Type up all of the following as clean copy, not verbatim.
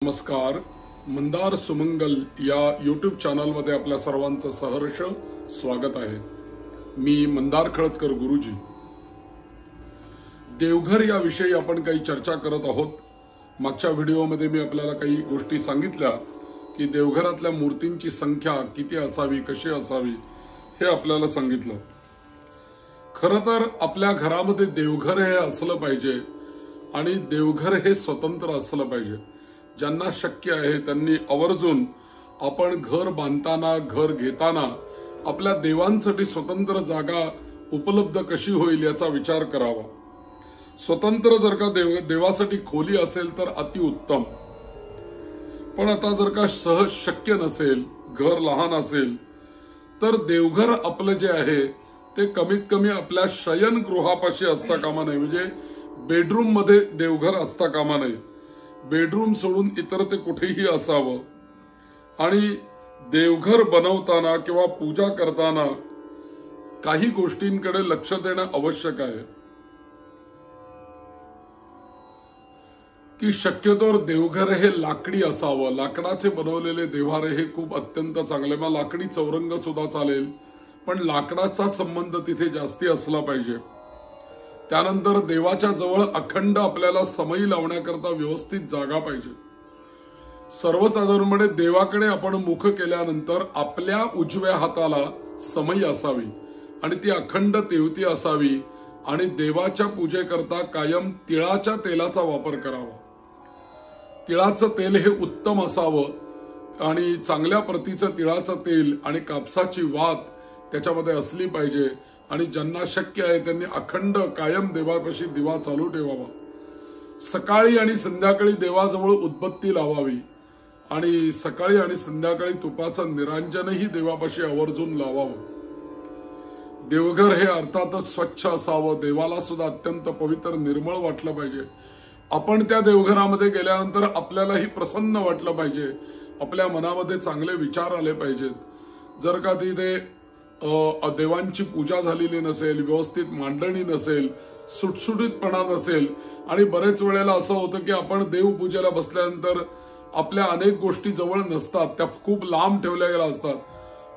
नमस्कार. मंदार सुमंगल या यूट्यूब चॅनलमध्ये आपल्या सर्वांचं सहर्ष स्वागत आहे. मी मंदार खळदकर गुरुजी. देवघर या विषयी आपण काही चर्चा करत आहोत. मागच्या व्हिडिओमध्ये मी आपल्याला काही गोष्टी सांगितल्या की देवघरातल्या मूर्तींची संख्या किती असावी, कशी असावी हे आपल्याला सांगितलं. खरं तर आपल्या घरामध्ये देवघर हे असलं पाहिजे आणि देवघर हे स्वतंत्र असलं पाहिजे. ज्यांना शक्य आहे त्यांनी आवर्जून आपण घर बांधताना, घर घेताना आपल्या देवांसाठी स्वतंत्र जागा उपलब्ध कशी होईल याचा विचार करावा. स्वतंत्र जर का देवासाठी खोली असेल तर अतिउत्तम. पण आता जर का सहज शक्य नसेल, घर लहान असेल तर देवघर आपलं जे आहे ते कमीत कमी आपल्या शयनगृहापाशी असता कामा नये. म्हणजे बेडरूम मध्ये देवघर असता कामा नये. बेडरूम सोडून इतर ते कुठेही असावं. आणि देवघर बनवताना किंवा पूजा करताना काही गोष्टींकडे लक्ष देणं आवश्यक आहे की शक्यतोवर देवघर हे लाकडी असावं. लाकडाचे बनवलेले देव्हारे हे खूप अत्यंत चांगले. मग लाकडी चौरंग सुद्धा चालेल, पण लाकडाचा संबंध तिथे जास्ती असला पाहिजे. त्यानंतर देवाच्या जवळ अखंड आपल्याला समई लावण्याकरता व्यवस्थित जागा पाहिजे. सर्वसाधारणपणे देवाकडे आपण मुख केल्यानंतर आपल्या उजव्या हाताला समई असावी आणि ती अखंड तेवती असावी. आणि देवाच्या पूजेकरता कायम तिळाच्या तेलाचा वापर करावा. तिळाचं तेल हे उत्तम असावं आणि चांगल्या प्रतीचं तिळाचं तेल आणि कापसाची वात त्याच्यामध्ये असली पाहिजे. आणि ज्यांना शक्य आहे त्यांनी अखंड कायम देवापाशी दिवा चालू ठेवावा. सकाळी आणि संध्याकाळी देवाजवळ उदबत्ती लावावी आणि सकाळी आणि संध्याकाळी तुपाचं निरांजनही देवापाशी आवर्जून लावावं. देवघर हे अर्थातच स्वच्छ असावं. देवाला सुद्धा अत्यंत पवित्र निर्मळ वाटलं पाहिजे. आपण त्या देवघरामध्ये गेल्यानंतर आपल्यालाही प्रसन्न वाटलं पाहिजे. आपल्या मनामध्ये चांगले विचार आले पाहिजेत. जर का तिथे देवांची पूजा झालेली नसेल, व्यवस्थित मांडणी नसेल, सुटसुटीतपणा नसेल आणि बरेच वेळेला असं होतं की आपण देवपूजेला बसल्यानंतर आपल्या अनेक गोष्टी जवळ नसतात, त्या खूप लांब ठेवल्या गेल्या असतात.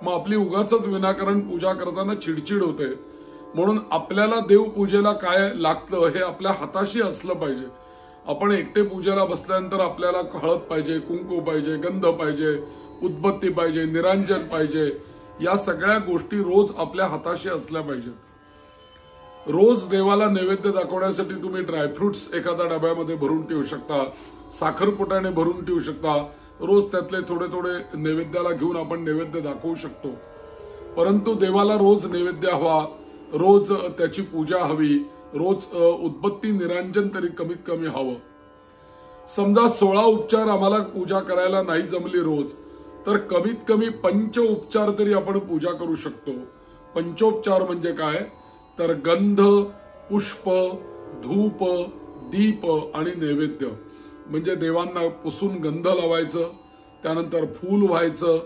मग आपली उगाच विनाकारण पूजा करताना चिडचिड होते. म्हणून आपल्याला देवपूजेला काय लागतं हे आपल्या हाताशी असलं पाहिजे. आपण एकटे पूजेला बसल्यानंतर आपल्याला हळद पाहिजे, कुंकू पाहिजे, गंध पाहिजे, उदबत्ती पाहिजे, निरांजन पाहिजे. या सगळ्या गोष्टी रोज आपल्या हाताशी असल्या पाहिजेत. रोज देवाला नैवेद्य दाखवण्यासाठी तुम्ही ड्रायफ्रुट्स एखाद्या डब्यामध्ये भरून ठेवू शकता, साखरपुट्याने भरून ठेवू शकता. रोज त्यातले थोडे थोडे नैवेद्याला घेऊन आपण नैवेद्य दाखवू शकतो. परंतु देवाला रोज नैवेद्य हवा, रोज त्याची पूजा हवी, रोज उदबत्ती निरांजन तरी कमीत कमी हवं. समजा 16 उपचार आम्हाला पूजा करायला नाही जमली रोज, तर कमीत कमी पंचोपचार तरी आपण पूजा करू शकतो. पंचोपचार म्हणजे काय तर गंध, पुष्प, धूप, दीप आणि नैवेद्य. म्हणजे देवांना पुसून गंध लावायचं, त्यानंतर फूल व्हायचं,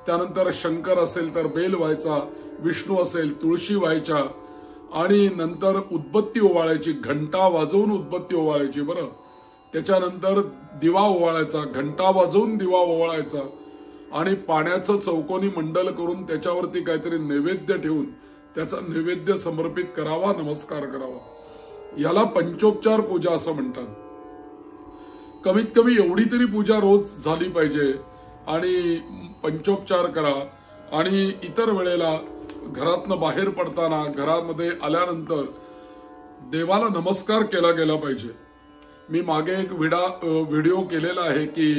त्यानंतर शंकर असेल तर बेल व्हायचा, विष्णू असेल तुळशी व्हायच्या आणि नंतर उदबत्ती ओवाळायची. घंटा वाजवून उदबत्ती ओवाळायची. बरं, त्याच्यानंतर दिवा ओवाळायचा, घंटा वाजवून दिवा ओवाळायचा आणि पाण्याचं चौकोनी मंडल करून त्याच्यावरती काहीतरी नैवेद्य ठेवून त्याचा नैवेद्य समर्पित करावा, नमस्कार करावा. याला पंचोपचार पूजा असं म्हणतात. कमीत कमी एवढी तरी पूजा रोज झाली पाहिजे आणि पंचोपचार करा. आणि इतर वेळेला घरातनं बाहेर पडताना, घरामध्ये आल्यानंतर देवाला नमस्कार केला गेला पाहिजे. मी मागे एक व्हिडिओ केलेला आहे की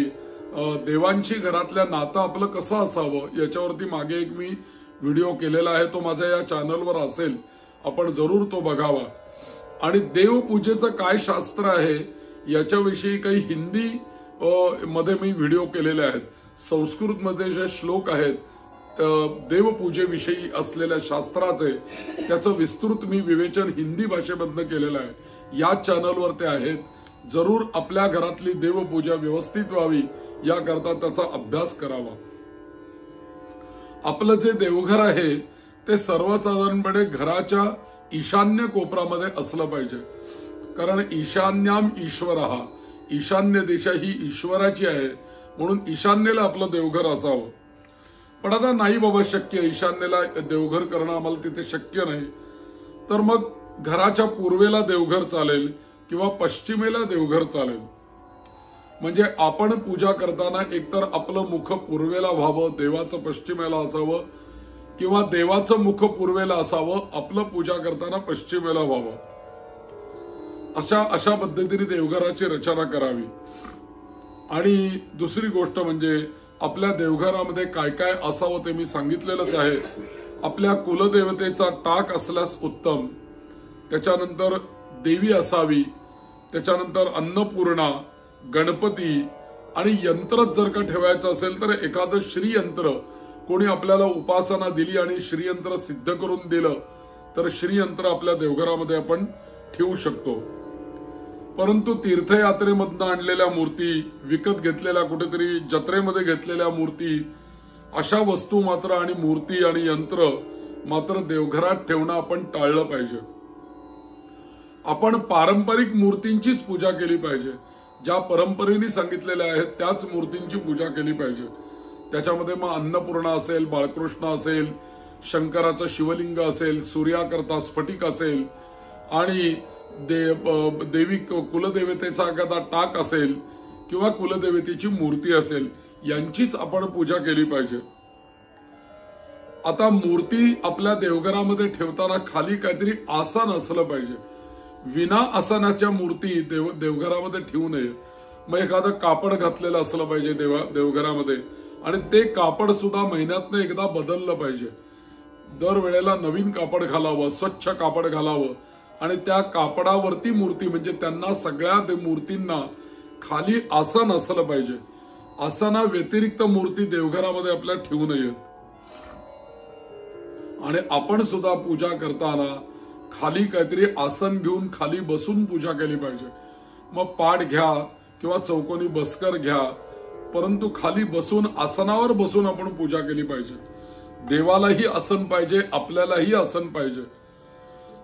देवांची घरातल्या नातं आपलं कसं असावं याच्यावरती मागे एक मी व्हिडिओ केलेला आहे. तो माझ्या या चॅनलवर असेल, आपण जरूर तो बघावा. आणि देवपूजेचं काय शास्त्र आहे याच्याविषयी काही हिंदी मध्ये मी व्हिडिओ केलेले आहेत. संस्कृत मध्ये जे श्लोक आहेत देवपूजेविषयी असलेल्या शास्त्राचे, त्याचं विस्तृत मी विवेचन हिंदी भाषेमधनं केलेलं आहे. या चॅनलवर ते आहेत. जरूर आपल्या घरातली देवपूजा व्यवस्थित व्हावी याकरता त्याचा अभ्यास करावा. आपलं जे देवघर आहे ते सर्वसाधारणपणे घराच्या ईशान्य कोपरामध्ये असलं पाहिजे. कारण ईशान्याम ईश्वरः, ईशान्य दिशा ही ईश्वराची आहे, म्हणून ईशान्येला आपलं देवघर असावं. पण आता नाही बाबा शक्य, ईशान्येला देवघर करणं आम्हाला तिथे शक्य नाही, तर मग घराच्या पूर्वेला देवघर चालेल किंवा पश्चिमेला देवघर चालेल. म्हणजे आपण पूजा करताना एकतर आपलं मुख पूर्वेला व्हावं, देवाचं पश्चिमेला असावं, किंवा देवाचं मुख पूर्वेला असावं, आपलं पूजा करताना पश्चिमेला व्हावं. अशा पद्धतीने देवघराची रचना करावी. आणि दुसरी गोष्ट म्हणजे आपल्या देवघरामध्ये काय काय असावं ते मी सांगितलेलंच आहे. आपल्या कुलदेवतेचा टाक असल्यास उत्तम, त्याच्यानंतर देवी असावी, त्याच्यानंतर अन्नपूर्णा, गणपती, आणि यंत्रच जर का ठेवायचं असेल तर एखादं श्रीयंत्र कोणी आपल्याला उपासना दिली आणि श्रीयंत्र सिद्ध करून दिलं तर श्रीयंत्र आपल्या देवघरामध्ये आपण ठेवू शकतो. परंतु तीर्थयात्रेमधनं आणलेल्या मूर्ती, विकत घेतलेल्या कुठेतरी जत्रेमध्ये घेतलेल्या मूर्ती, अशा वस्तू मात्र आणि मूर्ती आणि यंत्र मात्र देवघरात ठेवणं आपण टाळलं पाहिजे. आपण पारंपरिक मूर्तींचीच पूजा केली पाहिजे. ज्या परंपरेने सांगितलेल्या आहेत त्याच मूर्तींची पूजा केली पाहिजे. त्याच्यामध्ये मग अन्नपूर्णा असेल, बाळकृष्ण असेल, शंकराचं शिवलिंग असेल, सूर्याकरता स्फटिक असेल, आणि देवी कुलदेवतेचा एखादा टाक असेल किंवा कुलदेवतेची मूर्ती असेल, यांचीच आपण पूजा केली पाहिजे. आता मूर्ती आपल्या देवघरामध्ये ठेवताना खाली काहीतरी आसन असलं पाहिजे. विना आसनाच्या मूर्ती देवघरामध्ये ठेवू नये. मग एखादं कापड घातलेलं असलं पाहिजे देवघरामध्ये, आणि ते कापड सुद्धा महिन्यातनं एकदा बदललं पाहिजे. दरवेळेला नवीन कापड घालावं, स्वच्छ कापड घालावं, आणि त्या कापडावरती मूर्ती, म्हणजे त्यांना सगळ्या मूर्तींना खाली आसन असलं पाहिजे. आसना व्यतिरिक्त मूर्ती देवघरामध्ये आपल्या ठेवू नये. आणि आपण सुद्धा पूजा करताना खाली काहीतरी आसन घेऊन खाली बसून पूजा केली पाहिजे. मग पाठ घ्या किंवा चौकोनी बसकर घ्या, परंतु खाली बसून, आसनावर बसून आपण पूजा केली पाहिजे. देवालाही आसन पाहिजे, आपल्यालाही आसन पाहिजे.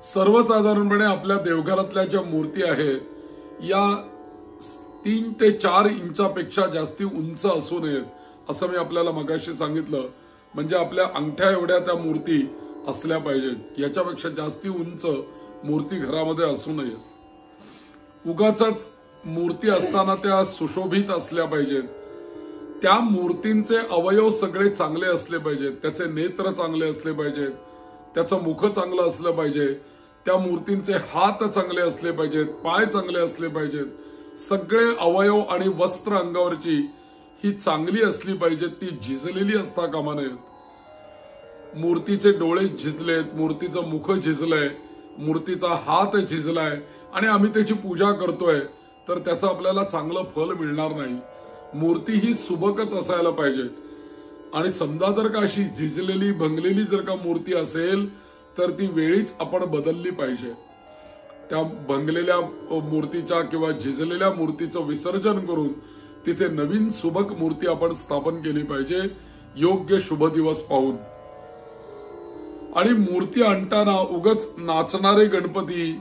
सर्वसाधारणपणे आपल्या देवघरातल्या ज्या मूर्ती आहेत या 3 ते 4 इंचापेक्षा जास्ती उंच असू नयेत, असं मी आपल्याला मगाशी सांगितलं. म्हणजे आपल्या अंगठ्या एवढ्या त्या मूर्ती असल्या पाहिजेत. याच्यापेक्षा जास्ती उंच मूर्ती घरामध्ये असू नयेत. उगाचच मूर्ती असताना त्या सुशोभित असल्या पाहिजेत. त्या मूर्तींचे अवयव सगळे चांगले असले पाहिजेत. त्याचे नेत्र चांगले असले पाहिजेत, त्याचं मुख चांगलं असलं पाहिजे, त्या मूर्तींचे हात चांगले असले पाहिजेत, पाय चांगले असले पाहिजेत. सगळे अवयव आणि वस्त्र अंगावरची ही चांगली असली पाहिजेत, ती झिजलेली असता कामा नयेत. मूर्तीचे डोळे झिजलेत, मूर्तीचं मुख झिजलंय, मूर्तीचा हात झिजलाय, आणि आम्ही त्याची पूजा करतोय, तर त्याचं आपल्याला चांगलं फल मिळणार नाही. मूर्ती ही सुबकच असायला पाहिजे. आणि समजा जर का अशी झिजलेली भंगलेली जर का मूर्ती असेल तर ती वेळीच आपण बदलली पाहिजे. त्या भंगलेल्या मूर्तीच्या किंवा झिजलेल्या मूर्तीचं विसर्जन करून तिथे नवीन सुबक मूर्ती आपण स्थापन केली पाहिजे, योग्य शुभ दिवस पाहून. आणि मूर्ती आणताना उगच नाचणारे गणपती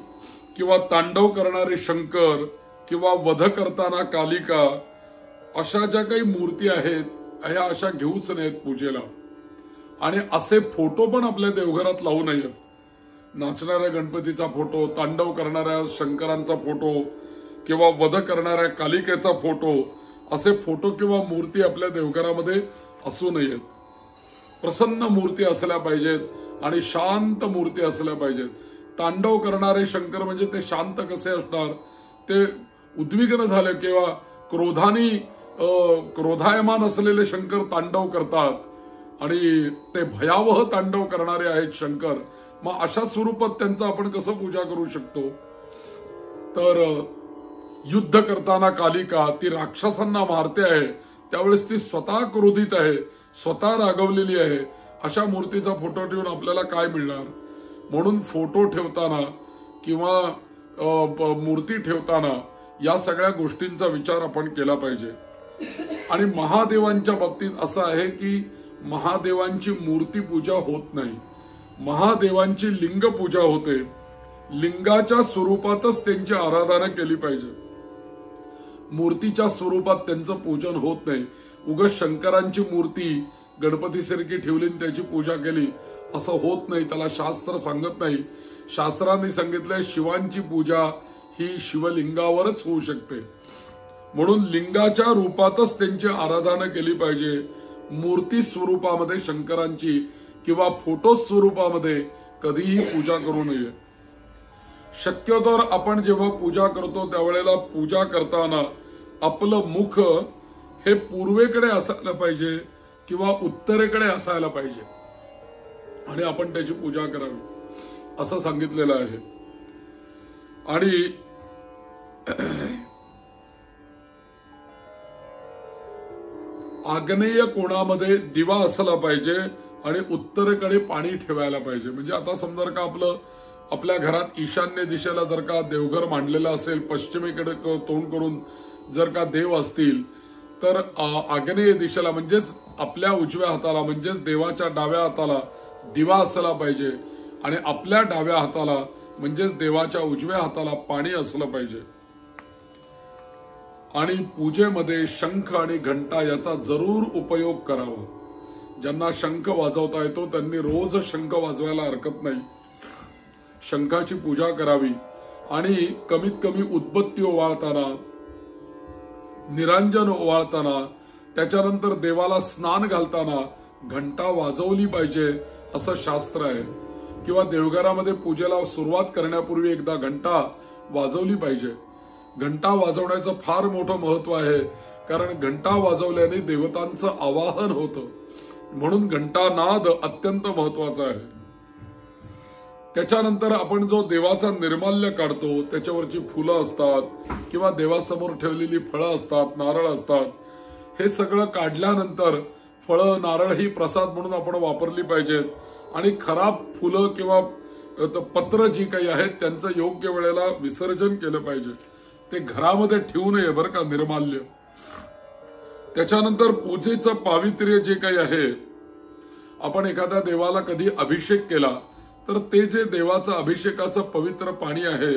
किंवा तांडव करणारे शंकर किंवा वध करताना कालिका, अशा ज्या काही मूर्ती आहेत ह्या अशा घेऊच नयेत पूजेला. आणि असे फोटो पण आपल्या देवघरात लावू नयेत. नाचणाऱ्या गणपतीचा फोटो, तांडव करणाऱ्या शंकरांचा फोटो किंवा वध करणाऱ्या कालिकेचा फोटो, असे फोटो किंवा मूर्ती आपल्या देवघरामध्ये असू नयेत. प्रसन्न मूर्ती असल्या पाहिजेत आणि शांत मूर्ती असल्या पाहिजेत. तांडव करणारे शंकर म्हणजे ते शांत कसे असणार? ते उद्विग्न झाले किंवा क्रोधायमान असलेले शंकर तांडव करतात आणि ते भयावह तांडव करणारे आहेत शंकर. मग अशा स्वरूपात त्यांचं आपण कसं पूजा करू शकतो? तर युद्ध करताना कालिका ती राक्षसांना मारते आहे, त्यावेळेस ती स्वतः क्रोधित आहे, स्वतः रागवलेली आहे. अशा मूर्तीचा फोटो ठेवून आपल्याला काय मिळणार? म्हणून फोटो ठेवताना किंवा मूर्ती ठेवताना या सगळ्या गोष्टींचा विचार आपण केला पाहिजे. आणि महादेवांच्या बाबतीत असं आहे की महादेवांची मूर्ती पूजा होत नाही, महादेवांची लिंग पूजा होते. लिंगाच्या स्वरूपातच त्यांची आराधना केली पाहिजे. मूर्तीच्या स्वरूपात त्यांचं पूजन होत नाही. उगाच शंकरांची मूर्ती गणपतीसारखी ठेवली आणि त्याची पूजा केली असं होत नाही. त्याला शास्त्र सांगत नाही. शास्त्रांनी सांगितलंय शिवांची पूजा ही शिवलिंगावरच होऊ शकते. म्हणून लिंगाच्या रूपातच त्यांची आराधना केली पाहिजे. मूर्ती स्वरूपामध्ये शंकरांची किंवा फोटो स्वरूपामध्ये कधीही पूजा करू नये. शक्यतो आपण जेव्हा पूजा करतो त्यावेळेला पूजा करताना आपलं मुख हे पूर्वेकडे असायला पाहिजे किंवा उत्तरेकडे असायला पाहिजे आणि आपण त्याची पूजा करावी असं सांगितलेलं आहे. आणि आग्नेय कोणामध्ये दिवा असला पाहिजे आणि उत्तरेकडे पाणी ठेवायला पाहिजे. म्हणजे आता समजा का आपल्या घरात ईशान्य दिशेला जर का देवघर मांडलेलं असेल, पश्चिमेकडे तोंड करून जर का देव असतील तर आग्नेय दिशेला म्हणजेच आपल्या उजव्या हाताला म्हणजेच देवाच्या डाव्या हाताला दिवा असला पाहिजे आणि आपल्या डाव्या हाताला म्हणजेच देवाच्या उजव्या हाताला पाणी असलं पाहिजे. आणि पूजेमध्ये शंख आणि घंटा याचा जरूर उपयोग करावा. ज्यांना शंख वाजवता येतो त्यांनी रोज शंख वाजवायला हरकत नाही. शंखाची पूजा करावी आणि कमीत कमी उदबत्ती ओवाळताना, निरांजन ओवाळताना, त्याच्यानंतर देवाला स्नान घालताना घंटा वाजवली पाहिजे असं शास्त्र आहे. किंवा देवघरामध्ये पूजेला सुरुवात करण्यापूर्वी एकदा घंटा वाजवली पाहिजे. घंटा वाजवण्याचं फार मोठं महत्व आहे, कारण घंटा वाजवल्याने देवतांचं आवाहन होतं. म्हणून घंटानाद अत्यंत महत्वाचा आहे. त्याच्यानंतर आपण जो देवाचा निर्माल्य काढतो त्याच्यावरची फुलं असतात किंवा देवासमोर ठेवलेली फळं असतात, नारळ असतात, हे सगळं काढल्यानंतर फळं नारळ ही प्रसाद म्हणून आपण वापरली पाहिजेत. आणि खराब फुलं किंवा पत्र जी काही आहेत त्यांचं योग्य वेळेला विसर्जन केलं पाहिजे. ते घरामध्ये ठेवू नये बरं का निर्माल्य. त्याच्यानंतर पूजेचं पावित्र्य जे काही आहे, आपण एखाद्या देवाला कधी अभिषेक केला तर ते जे देवाचं अभिषेकाचं पवित्र पाणी आहे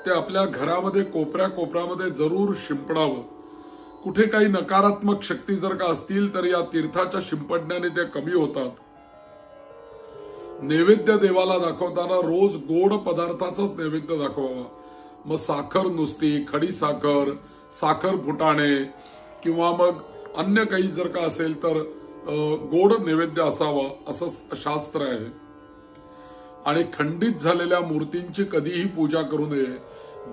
ते आपल्या घरामध्ये कोपऱ्या कोपऱ्यामध्ये जरूर शिंपडावं. कुठे काही नकारात्मक शक्ती जर का असतील तर या तीर्थाच्या शिंपडण्याने ते कमी होतात. नैवेद्य देवाला दाखवताना रोज गोड पदार्थाचाच नैवेद्य दाखवावा. मग साखर नुसती, खडी साखर, साखर फुटाणे किंवा मग अन्य काही जर का असेल तर गोड नैवेद्य असावा असं शास्त्र आहे. आणि खंडित झालेल्या मूर्तींची कधीही पूजा करू नये.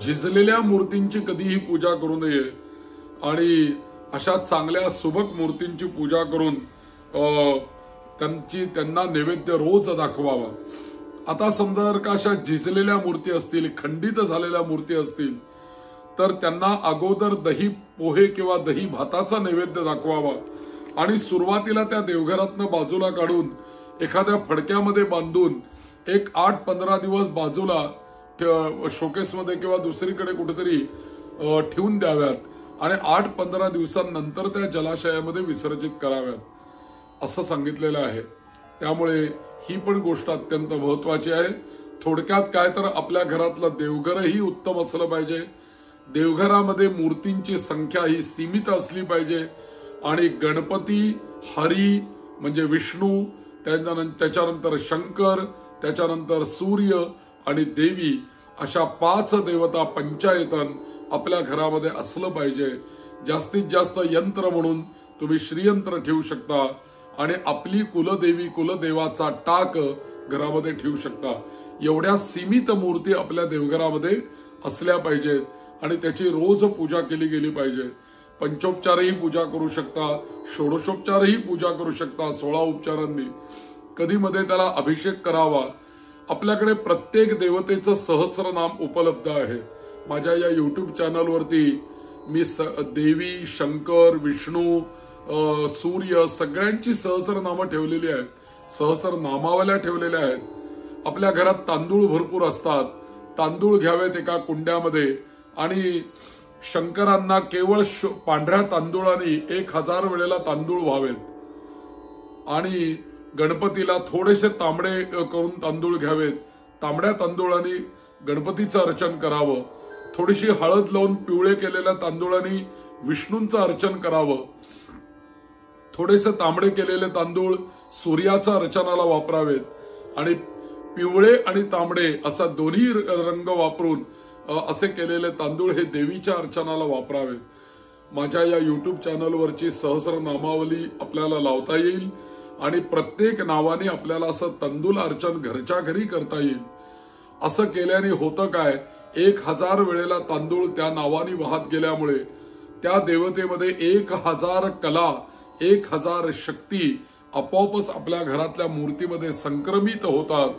झिजलेल्या मूर्तींची कधीही पूजा करू नये. आणि अशा चांगल्या सुबक मूर्तींची पूजा करून त्यांना नैवेद्य रोज दाखवावा. आता समजा जर का अशा झिजलेल्या मूर्ती असतील, खंडित झालेल्या मूर्ती असतील तर त्यांना अगोदर दही पोहे किंवा दही भाताचा नैवेद्य दाखवावा. आणि सुरुवातीला त्या देवघरातनं बाजूला काढून एखाद्या फडक्यामध्ये बांधून एक 8-15 दिवस बाजूला शोकेसमध्ये किंवा दुसरीकडे कुठेतरी ठेवून द्याव्यात आणि 8-15 दिवसांनंतर त्या जलाशयामध्ये विसर्जित कराव्यात असं सांगितलेलं आहे. त्यामुळे ही पण गोष्ट अत्यंत महत्वाची आहे. थोडक्यात काय तर आपल्या घरातलं देवघरही उत्तम असलं पाहिजे. देवघरामध्ये मूर्तींची संख्या ही सीमित असली पाहिजे. आणि गणपती, हरी म्हणजे विष्णू, त्याच्यानंतर शंकर, त्याच्यानंतर सूर्य आणि देवी अशा 5 देवता पंचायतन आपल्या घरामध्ये असलं पाहिजे. जास्तीत जास्त यंत्र म्हणून तुम्ही श्रीयंत्र ठेवू शकता आणि आपली कुलदेवी कुलदेवाचा टाक घरामध्ये ठेवू शकता. एवढ्या सीमित मूर्ती आपल्या देवघरामध्ये असल्या पाहिजेत आणि त्याची रोज पूजा केली गेली पाहिजे. पंचोपचारही पूजा करू शकता, षोडशोपचारही पूजा करू शकता 16 उपचारांनी. कधी मध्ये त्याला अभिषेक करावा. आपल्याकडे प्रत्येक देवतेचं सहस्रनाम उपलब्ध आहे. माझ्या या युट्यूब चॅनलवरती मी देवी, शंकर, विष्णू, सूर्य सगळ्यांची सहस्रनामं ठेवलेली आहेत. सहस्रनामावल्या ठेवलेल्या आहेत. आपल्या घरात तांदूळ भरपूर असतात. तांदूळ घ्यावेत एका कुंड्यामध्ये आणि शंकरांना केवळ पांढऱ्या तांदूळाने 1000 वेळेला तांदूळ व्हावेत. आणि गणपतीला थोडेसे तांबडे करून तांदूळ घ्यावेत. तांबड्या तांदूळाने गणपतीचं अर्चन करावं. थोडीशी हळद लावून पिवळे केलेल्या तांदूळांनी विष्णूंचं अर्चन करावं. थोडेसे तांबडे केलेले तांदूळ सूर्याच्या अर्चनाला वापरावेत आणि पिवळे आणि तांबडे असा दोन्ही रंग वापरून असे केलेले तांदूळ हे देवीच्या अर्चनाला वापरावेत. माझ्या या युट्यूब चॅनलवरची सहस्रनामावली आपल्याला लावता येईल आणि प्रत्येक नावाने आपल्याला असं तांदूळ अर्चन घरच्या घरी करता येईल. असं केल्याने होतं काय, 1000 वेळेला तांदूळ त्या नावाने वाहत गेल्यामुळे त्या देवतेमध्ये 1000 कला, 1000 शक्ती आपोआपच आपल्या घरातल्या मूर्तीमध्ये संक्रमित होतात.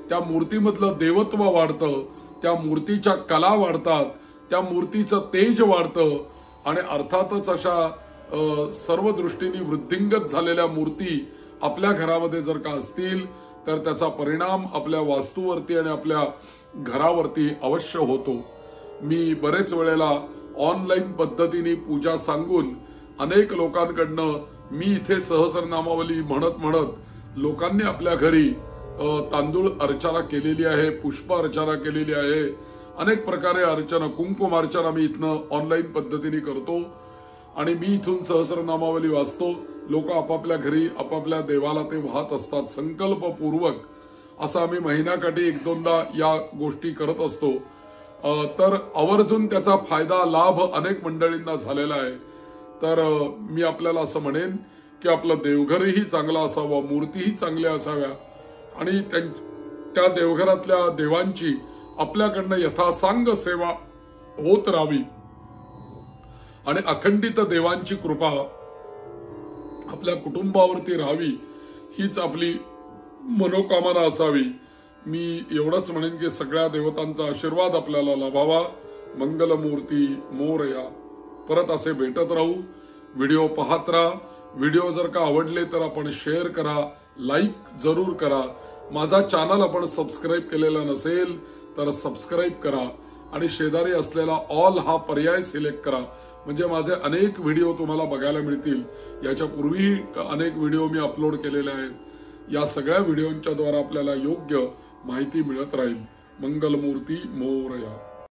त्या मूर्तीमधलं देवत्व वाढतं, त्या मूर्तीच्या कला वाढतात, त्या मूर्तीचं तेज वाढतं आणि अर्थातच अशा सर्व दृष्टीने वृद्धिंगत झालेल्या मूर्ती आपल्या घरामध्ये जर का असतील तर त्याचा परिणाम आपल्या वास्तूवरती आणि आपल्या घरावरती अवश्य होतो. मी बरेच वेळेला ऑनलाईन पद्धतीने पूजा सांगून अनेक लोकांकडनं मी इथे सहस्रनामावली म्हणत म्हणत लोकांनी आपल्या घरी तांदूळ अर्चना केलेली आहे, पुष्प अर्चना केलेली आहे, अनेक प्रकारे अर्चना, कुंकुम अर्चना मी इथनं ऑनलाईन पद्धतीने करतो आणि मी इथून सहस्रनामावली वाचतो. लोक आपापल्या घरी आपापल्या देवाला ते वाहत असतात. संकल्पपूर्वक असं आम्ही महिन्याकाठी 1-2दा या गोष्टी करत असतो. तर आवर्जून त्याचा फायदा लाभ अनेक मंडळींना झालेला आहे. तर मी आपल्याला असं म्हणेन की आपलं देवघरही चांगलं असावं, मूर्तीही चांगल्या असाव्या आणि त्या देवघरातल्या देवांची आपल्याकडनं यथासांग सेवा होत राहावी आणि अखंडित देवांची कृपा आपल्या कुटुंबावरती राहावी हीच आपली मनोकामना असावी. मी एवढंच म्हणेन की सगळ्या देवतांचा आशीर्वाद आपल्याला लाभावा. मंगलमूर्ती मोरया. परत असे भेटत राहू. व्हिडिओ पाहत राहा. व्हिडिओ जर का आवडले तर आपण शेअर करा, लाईक जरूर करा. माझा चॅनल आपण सबस्क्राईब केलेला नसेल तर सबस्क्राईब करा आणि शेजारी असलेला ऑल हा पर्याय सिलेक्ट करा म्हणजे माझे अनेक व्हिडिओ तुम्हाला बघायला मिळतील. याच्या पूर्वी अनेक व्हिडिओ मी अपलोड केलेले आहेत. या सगळ्या व्हिडिओंच्या द्वारा आपल्याला योग्य माहिती मिळत राहील. मंगलमूर्ती मोरया.